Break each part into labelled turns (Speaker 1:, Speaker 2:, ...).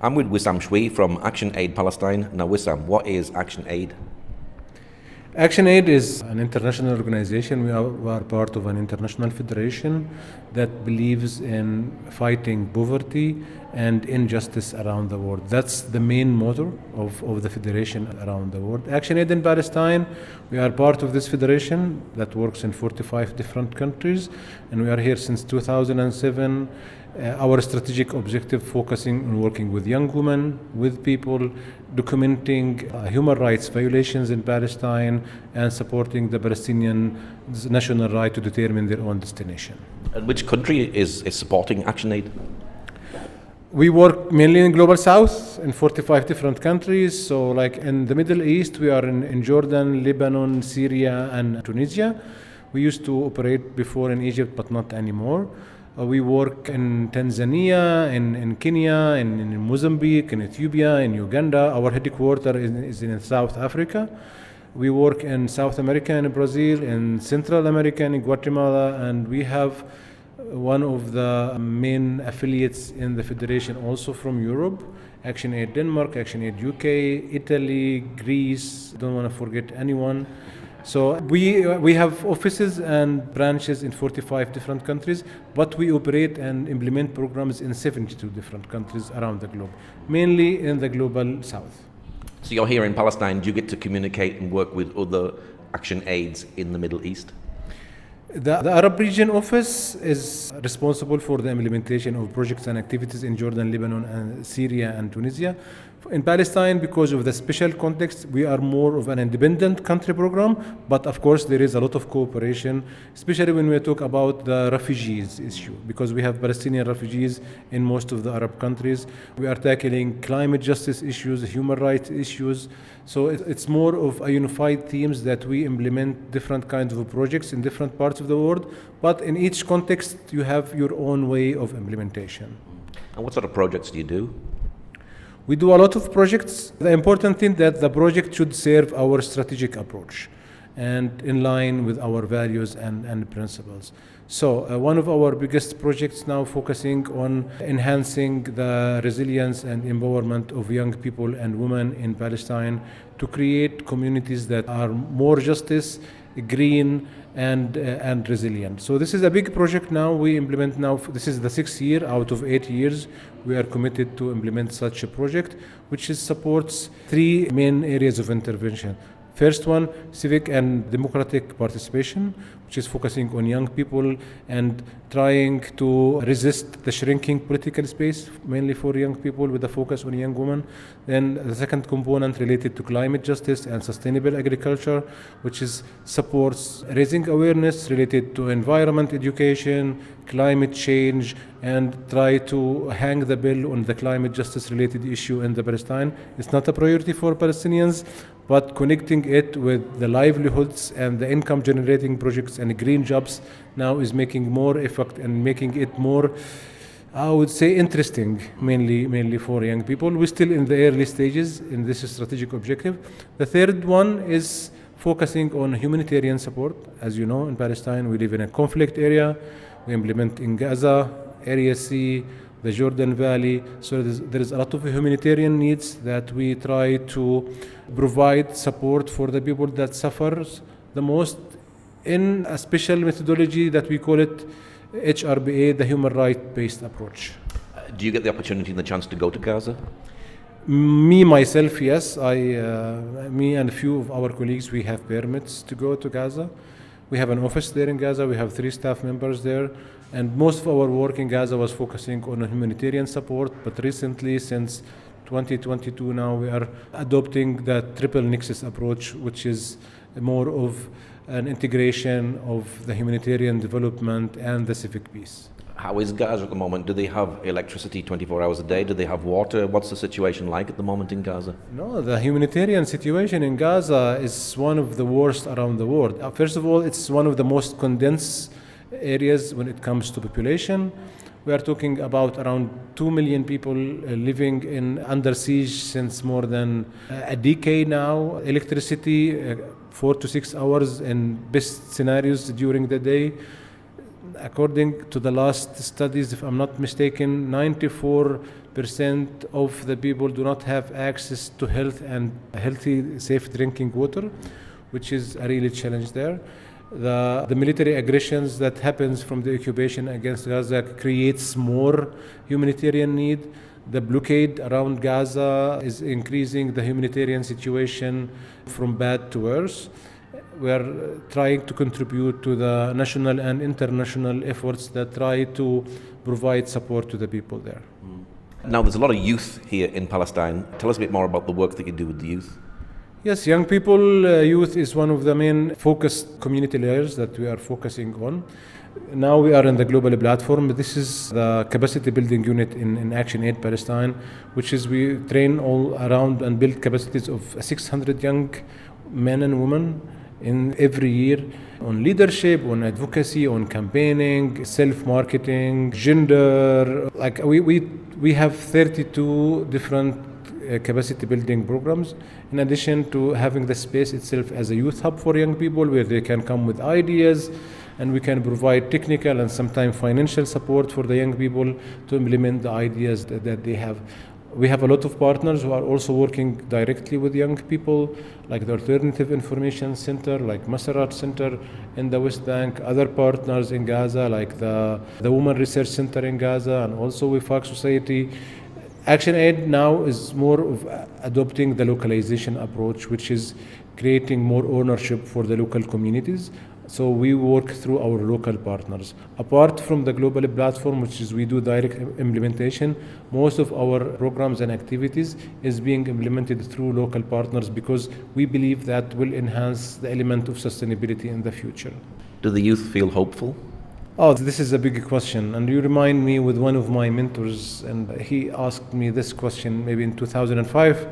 Speaker 1: I'm with Wisam Shweiki from Action Aid Palestine. Now, Wissam, what is Action Aid?
Speaker 2: Action Aid is an international organization. We are part of an international federation that believes in fighting poverty and injustice around the world. That's the main motto of the federation around the world. Action Aid in Palestine, we are part of this federation that works in 45 different countries, and we are here since 2007. Our strategic objective focusing on working with young women, with people, documenting human rights violations in Palestine, and supporting the Palestinian national right to determine their own destination.
Speaker 1: And which country is supporting Action Aid?
Speaker 2: We work mainly in Global South in 45 different countries. So like in the Middle East, we are in Jordan, Lebanon, Syria, and Tunisia. We used to operate before in Egypt, but not anymore. We work in Tanzania, in Kenya, in Mozambique, in Ethiopia, in Uganda. Our headquarters is in South Africa. We work in South America, in Brazil, in Central America, in Guatemala, and we have one of the main affiliates in the federation also from Europe. Action Aid Denmark, Action Aid UK, Italy, Greece, don't want to forget anyone. So we have offices and branches in 45 different countries, but we operate and implement programs in 72 different countries around the globe, mainly in the Global South.
Speaker 1: So you're here in Palestine. Do you get to communicate and work with other Action Aids in the Middle East?
Speaker 2: The Arab Region Office is responsible for the implementation of projects and activities in Jordan, Lebanon, and Syria and Tunisia. In Palestine, because of the special context, we are more of an independent country program, but of course there is a lot of cooperation, especially when we talk about the refugees issue, because we have Palestinian refugees in most of the Arab countries. We are tackling climate justice issues, human rights issues, so it's more of a unified themes that we implement different kinds of projects in different parts of the world, but in each context you have your own way of implementation.
Speaker 1: And what sort of projects do you do?
Speaker 2: We do a lot of projects. The important thing that the project should serve our strategic approach and in line with our values and principles. So one of our biggest projects now focusing on enhancing the resilience and empowerment of young people and women in Palestine to create communities that are more justice, green, and resilient. So this is a big project now we implement now. This is the 6th year out of 8 years. We are committed to implement such a project, which supports 3 main areas of intervention. First one, civic and democratic participation, which is focusing on young people and trying to resist the shrinking political space, mainly for young people with a focus on young women. Then the second component related to climate justice and sustainable agriculture, which supports raising awareness related to environment education, climate change, and try to hang the bill on the climate justice related issue in the Palestine. It's not a priority for Palestinians, but connecting it with the livelihoods and the income generating projects and green jobs now is making more effect and making it more, I would say, interesting, mainly for young people. We're still in the early stages in this strategic objective. The third one is focusing on humanitarian support. As you know, in Palestine, we live in a conflict area. We implement in Gaza, Area C, the Jordan Valley. So there is a lot of humanitarian needs that we try to provide support for the people that suffers the most in a special methodology that we call it HRBA, the human right-based approach.
Speaker 1: Do you get the opportunity and the chance to go to Gaza?
Speaker 2: Me, myself, yes. Me and a few of our colleagues, we have permits to go to Gaza. We have an office there in Gaza. We have 3 staff members there. And most of our work in Gaza was focusing on humanitarian support. But recently, since 2022 now, we are adopting the triple nexus approach, which is more of an integration of the humanitarian development and the civic peace.
Speaker 1: How is Gaza at the moment? Do they have electricity 24 hours a day? Do they have water? What's the situation like at the moment in Gaza?
Speaker 2: No, the humanitarian situation in Gaza is one of the worst around the world. First of all, it's one of the most condensed areas when it comes to population. We are talking about around 2 million people living under siege since more than a decade now. Electricity, 4 to 6 hours in best scenarios during the day. according to the last studies, if I'm not mistaken, 94% of the people do not have access to health and healthy, safe drinking water, which is a really challenge there. The military aggressions that happens from the occupation against Gaza creates more humanitarian need. The blockade around Gaza is increasing the humanitarian situation from bad to worse. We are trying to contribute to the national and international efforts that try to provide support to the people there.
Speaker 1: Now, there's a lot of youth here in Palestine. Tell us a bit more about the work that you do with the youth.
Speaker 2: Yes, young people, youth is one of the main focused community layers that we are focusing on. Now we are in the global platform. This is the capacity building unit in Action Aid Palestine, which is we train all around and build capacities of 600 young men and women in every year on leadership, on advocacy, on campaigning, self-marketing, gender. Like we have 32 different capacity building programs, in addition to having the space itself as a youth hub for young people where they can come with ideas, and we can provide technical and sometimes financial support for the young people to implement the ideas that they have. We have a lot of partners who are also working directly with young people, like the Alternative Information Center, like Masarat Center in the West Bank, other partners in Gaza, like the Women Research Center in Gaza, and also with Wifaq Society. Action Aid now is more of adopting the localization approach, which is creating more ownership for the local communities. So we work through our local partners. Apart from the global platform, which is we do direct implementation, most of our programs and activities is being implemented through local partners because we believe that will enhance the element of sustainability in the future.
Speaker 1: Do the youth feel hopeful?
Speaker 2: Oh, this is a big question. And you remind me with one of my mentors, and he asked me this question maybe in 2005.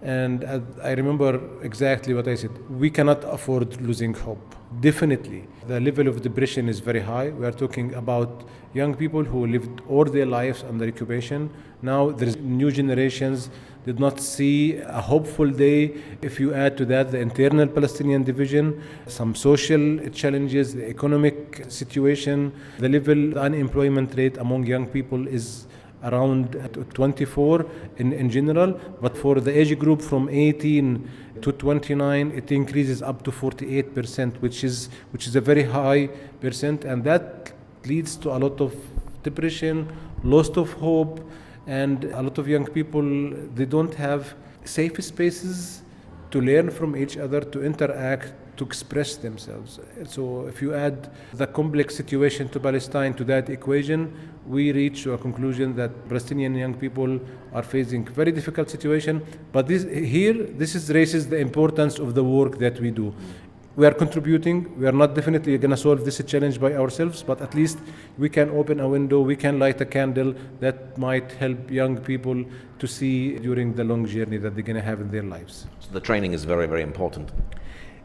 Speaker 2: And I remember exactly what I said. We cannot afford losing hope. Definitely. The level of depression is very high. We are talking about young people who lived all their lives under occupation. Now there's new generations did not see a hopeful day. If you add to that the internal Palestinian division, some social challenges, the economic situation, the unemployment rate among young people is around 24 in general, but for the age group from 18 to 29, it increases up to 48%, which is a very high percent, and that leads to a lot of depression, loss of hope, and a lot of young people, they don't have safe spaces to learn from each other, to interact, to express themselves. So if you add the complex situation to Palestine to that equation, we reach to a conclusion that Palestinian young people are facing very difficult situation. But this raises the importance of the work that we do. We are contributing. We are not definitely going to solve this challenge by ourselves, but at least we can open a window, we can light a candle that might help young people to see during the long journey that they're going to have in their lives.
Speaker 1: So the training is very, very important.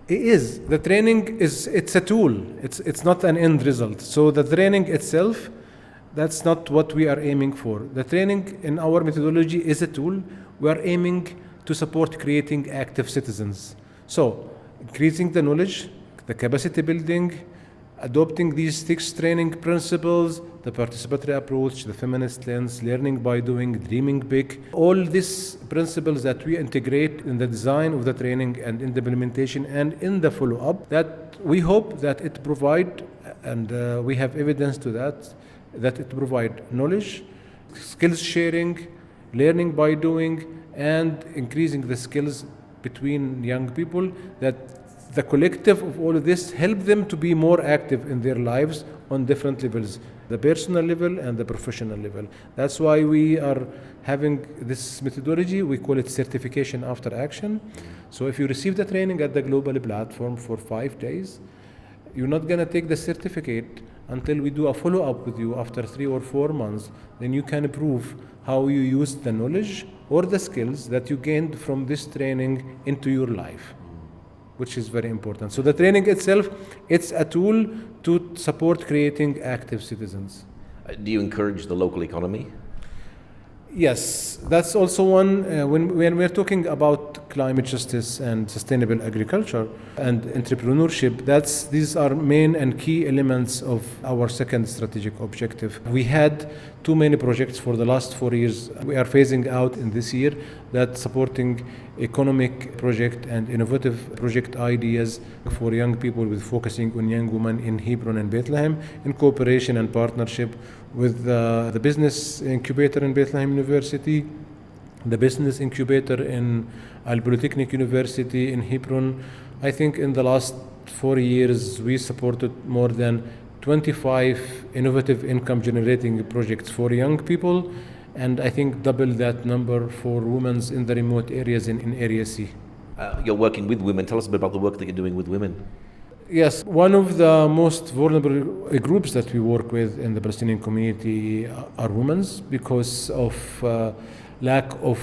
Speaker 2: It is. The training it's a tool. It's not an end result. So the training itself, that's not what we are aiming for. The training in our methodology is a tool. We are aiming to support creating active citizens. So increasing the knowledge, the capacity building, adopting these 6 training principles, the participatory approach, the feminist lens, learning by doing, dreaming big, all these principles that we integrate in the design of the training and in the implementation and in the follow-up, that we hope that it provide, and we have evidence to that it provide knowledge, skills sharing, learning by doing, and increasing the skills between young people, that the collective of all of this help them to be more active in their lives on different levels, the personal level and the professional level. That's why we are having this methodology. We call it certification after action. So if you receive the training at the global platform for 5 days, you're not going to take the certificate until we do a follow-up with you after 3 or 4 months. Then you can prove how you used the knowledge or the skills that you gained from this training into your life, which is very important. So the training itself, it's a tool to support creating active citizens.
Speaker 1: Do you encourage the local economy?
Speaker 2: Yes, that's also one. When we're talking about climate justice and sustainable agriculture and entrepreneurship. These are main and key elements of our second strategic objective. We had too many projects for the last 4 years. We are phasing out in this year that supporting economic project and innovative project ideas for young people with focusing on young women in Hebron and Bethlehem in cooperation and partnership with the business incubator in Bethlehem University, the business incubator in Al Polytechnic University in Hebron. I think in the last 4 years we supported more than 25 innovative income generating projects for young people, and I think double that number for women in the remote areas in Area C.
Speaker 1: You're working with women. Tell us a bit about the work that you're doing with women.
Speaker 2: Yes, one of the most vulnerable groups that we work with in the Palestinian community are women because of lack of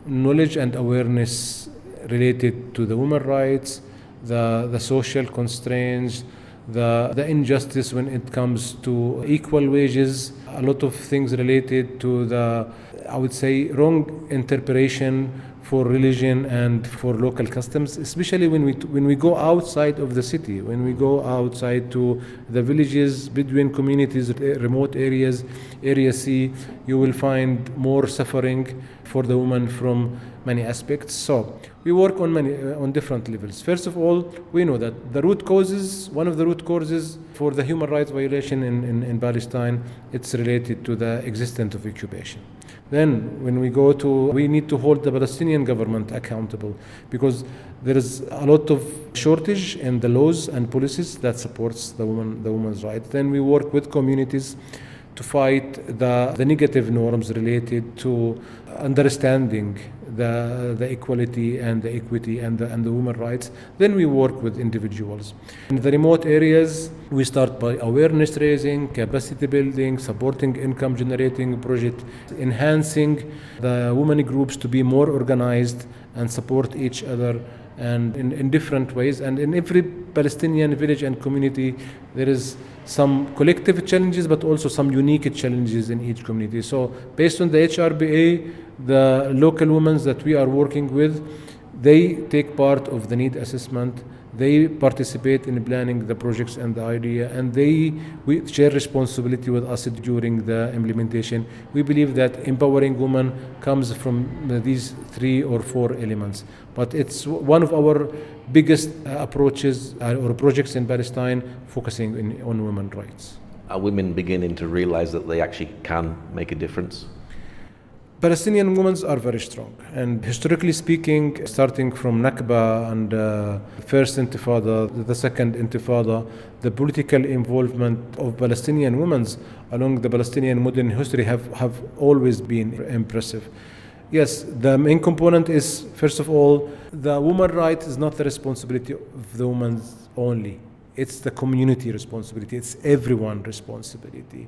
Speaker 2: knowledge and awareness related to the women's rights, the social constraints, the injustice when it comes to equal wages, a lot of things related to the, I would say, wrong interpretation for religion and for local customs, especially when we go outside of the city, when we go outside to the villages, Bedouin communities, remote areas, Area C, you will find more suffering for the woman from many aspects. So we work on different levels. First of all, we know that one of the root causes for the human rights violation in Palestine, it's related to the existence of occupation. Then when we need to hold the Palestinian government accountable because there is a lot of shortage in the laws and policies that supports the woman's rights. Then we work with communities to fight the negative norms related to understanding the equality and the equity and the women's rights. Then we work with individuals. In the remote areas, we start by awareness raising, capacity building, supporting income generating projects, enhancing the women groups to be more organized and support each other and in different ways. And in every Palestinian village and community, there is some collective challenges, but also some unique challenges in each community. So based on the HRBA, the local women that we are working with, they take part of the need assessment. They participate in planning the projects and the idea, and we share responsibility with us during the implementation. We believe that empowering women comes from these 3 or 4 elements. But it's one of our biggest approaches or projects in Palestine focusing on women's rights.
Speaker 1: Are women beginning to realize that they actually can make a difference?
Speaker 2: Palestinian women are very strong, and historically speaking, starting from Nakba and first Intifada, the second Intifada, the political involvement of Palestinian women along the Palestinian modern history have always been impressive. Yes, the main component is, first of all, the woman right is not the responsibility of the woman only. It's the community responsibility. It's everyone's responsibility.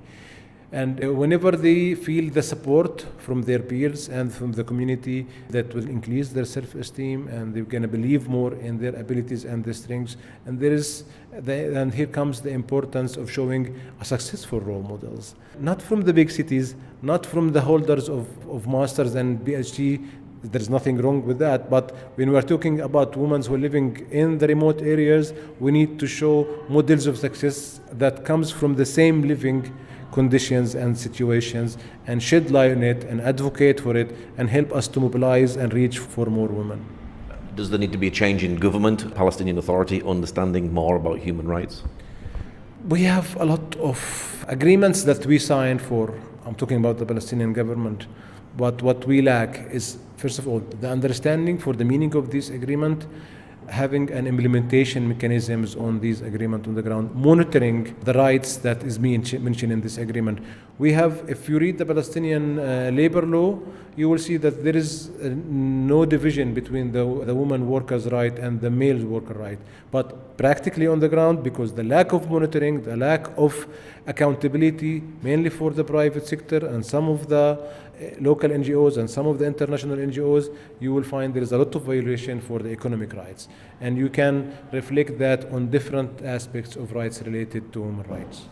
Speaker 2: And whenever they feel the support from their peers and from the community, that will increase their self-esteem and they're going to believe more in their abilities and their strengths. And and here comes the importance of showing a successful role models, not from the big cities, not from the holders of masters and PhD. There's nothing wrong with that, but when we're talking about women who are living in the remote areas, we need to show models of success that comes from the same living conditions and situations and shed light on it and advocate for it and help us to mobilize and reach for more women.
Speaker 1: Does there need to be a change in government, Palestinian Authority, understanding more about human rights?
Speaker 2: We have a lot of agreements that we signed for. I'm talking about the Palestinian government. But what we lack is, first of all, the understanding for the meaning of this agreement, having an implementation mechanisms on these agreements on the ground, monitoring the rights that is mentioned in this agreement. We have, if you read the Palestinian labor law, you will see that there is no division between the woman worker's right and the male worker right. But practically on the ground, because the lack of monitoring, the lack of accountability, mainly for the private sector and some of the local NGOs and some of the international NGOs, you will find there is a lot of violation for the economic rights. And you can reflect that on different aspects of rights related to human rights.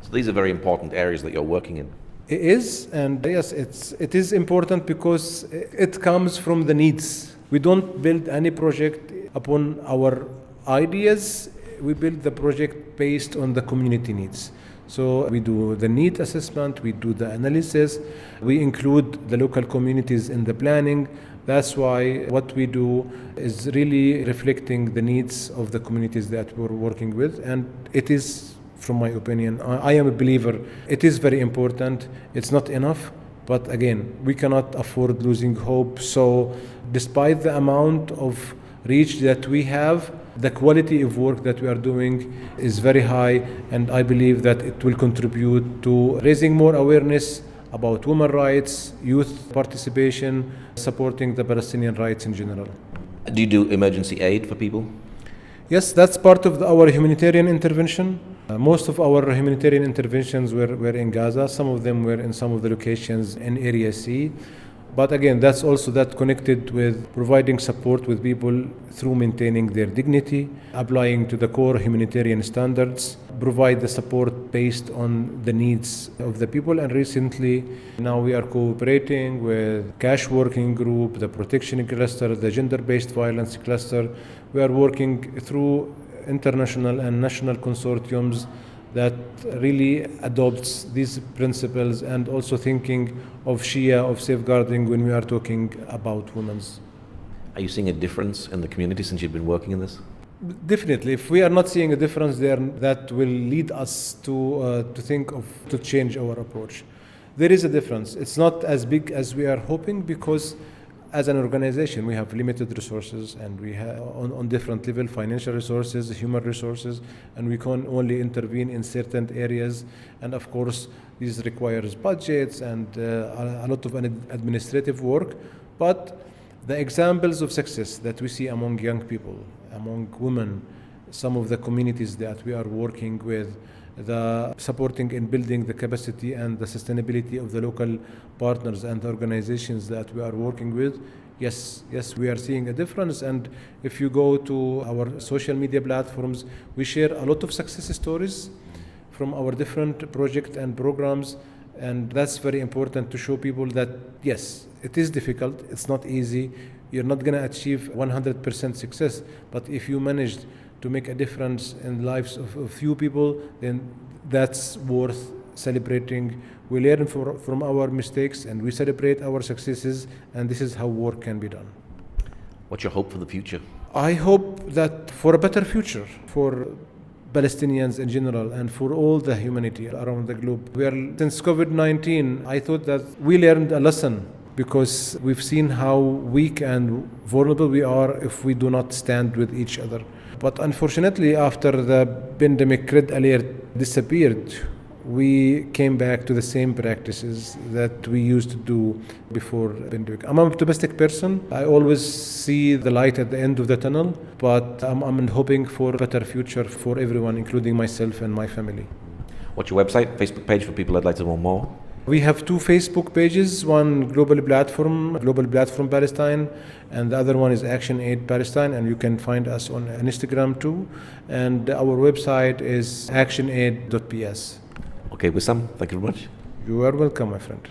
Speaker 1: So these are very important areas that you're working in.
Speaker 2: It is, and yes, it is important because it comes from the needs We don't build any project upon our ideas. We build the project based on the community needs. So we do the need assessment, we do the analysis, we include the local communities in the planning. That's why what we do is really reflecting the needs of the communities that we're working with. And it is, from my opinion, I am a believer, it is very important. It's not enough, but again, we cannot afford losing hope. So despite the amount of reach that we have, the quality of work that we are doing is very high, and I believe that it will contribute to raising more awareness about women's rights, youth participation, supporting the Palestinian rights in general.
Speaker 1: Do you do emergency aid for people?
Speaker 2: Yes, that's part of our humanitarian intervention. Most of our humanitarian interventions were in Gaza. Some of them were in some of the locations in Area C. But again, that's also that connected with providing support with people through maintaining their dignity, applying to the core humanitarian standards, provide the support based on the needs of the people. And recently, now we are cooperating with Cash Working Group, the Protection Cluster, the Gender-Based Violence Cluster. We are working through international and national consortiums that really adopts these principles, and also thinking of Shia, of safeguarding when we are talking about women's.
Speaker 1: Are you seeing a difference in the community since you've been working in this?
Speaker 2: Definitely. If we are not seeing a difference there, that will lead us to change our approach. There is a difference. It's not as big as we are hoping, because as an organization, we have limited resources, and we have on different level, financial resources, human resources, and we can only intervene in certain areas. And of course, this requires budgets and a lot of administrative work. But the examples of success that we see among young people, among women, some of the communities that we are working with, the supporting in building the capacity and the sustainability of the local partners and organizations that we are working with, yes, we are seeing a difference. And if you go to our social media platforms, we share a lot of success stories from our different projects and programs. And that's very important to show people that, yes, it is difficult, it's not easy, you're not going to achieve 100% success, but if you managed to make a difference in the lives of a few people, then that's worth celebrating. We learn from our mistakes and we celebrate our successes, and this is how work can be done.
Speaker 1: What's your hope for the future?
Speaker 2: I hope that for a better future for Palestinians in general and for all the humanity around the globe. Since COVID-19, I thought that we learned a lesson, because we've seen how weak and vulnerable we are if we do not stand with each other. But unfortunately, after the pandemic red alert disappeared, we came back to the same practices that we used to do before the pandemic. I'm an optimistic person. I always see the light at the end of the tunnel, but I'm hoping for a better future for everyone, including myself and my family.
Speaker 1: What's your website, Facebook page for people that'd like to know more?
Speaker 2: We have two Facebook pages, one Global Platform Palestine, and the other one is Action Aid Palestine, and you can find us on Instagram too. And our website is actionaid.ps.
Speaker 1: Okay, Wissam, thank you very much.
Speaker 2: You are welcome, my friend.